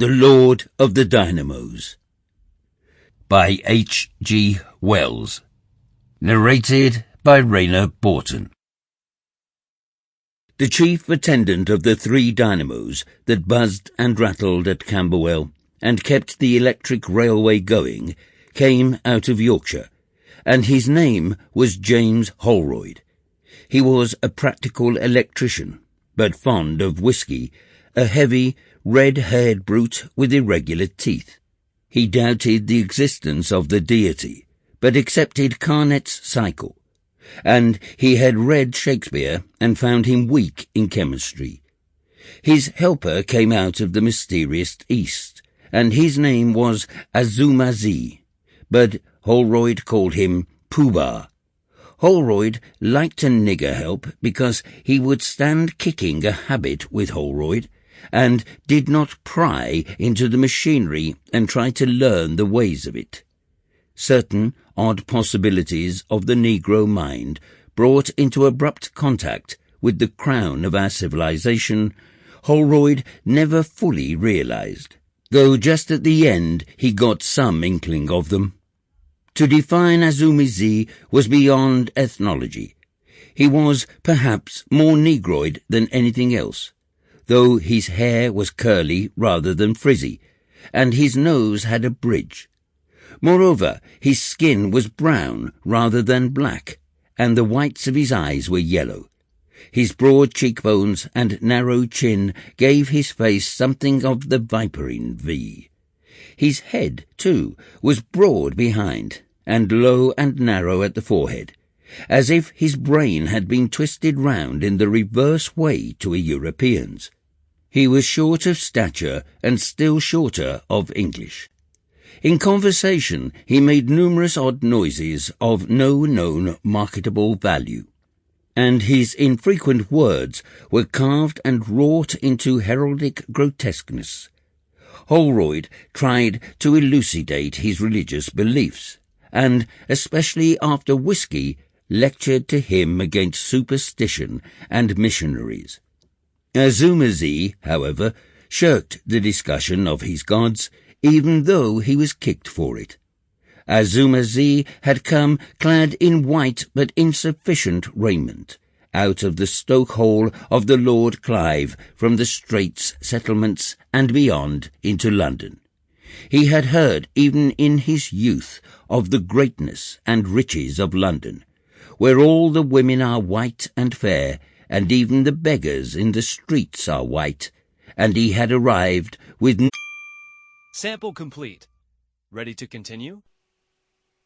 The Lord of the Dynamos by H.G. Wells. Narrated by Rayner Borton. The chief attendant of the 3 dynamos that buzzed and rattled at Camberwell and kept the electric railway going came out of Yorkshire, and his name was James Holroyd. He was a practical electrician, but fond of whisky, a heavy, red-haired brute with irregular teeth. He doubted the existence of the deity, but accepted Carnet's cycle, and he had read Shakespeare and found him weak in chemistry. His helper came out of the mysterious East, and his name was Azuma-zi, but Holroyd called him Pooh-Bah. Holroyd liked a nigger help because he would stand kicking a habit with Holroyd, and did not pry into the machinery and try to learn the ways of it. Certain odd possibilities of the Negro mind brought into abrupt contact with the crown of our civilization, Holroyd never fully realized, though just at the end he got some inkling of them. To define Azuma-zi was beyond ethnology. He was perhaps more Negroid than anything else, though his hair was curly rather than frizzy, and his nose had a bridge. Moreover, his skin was brown rather than black, and the whites of his eyes were yellow. His broad cheekbones and narrow chin gave his face something of the vipering V. His head, too, was broad behind, and low and narrow at the forehead, as if his brain had been twisted round in the reverse way to a European's. He was short of stature and still shorter of English. In conversation he made numerous odd noises of no known marketable value, and his infrequent words were carved and wrought into heraldic grotesqueness. Holroyd tried to elucidate his religious beliefs, and, especially after whisky, lectured to him against superstition and missionaries. Azuma-zi, however, shirked the discussion of his gods, even though he was kicked for it. Azuma-zi had come clad in white but insufficient raiment, out of the stoke-hole of the Lord Clive from the Straits settlements and beyond into London. He had heard, even in his youth, of the greatness and riches of London, where all the women are white and fair, and even the beggars in the streets are white, and he had arrived with... Sample complete. Ready to continue?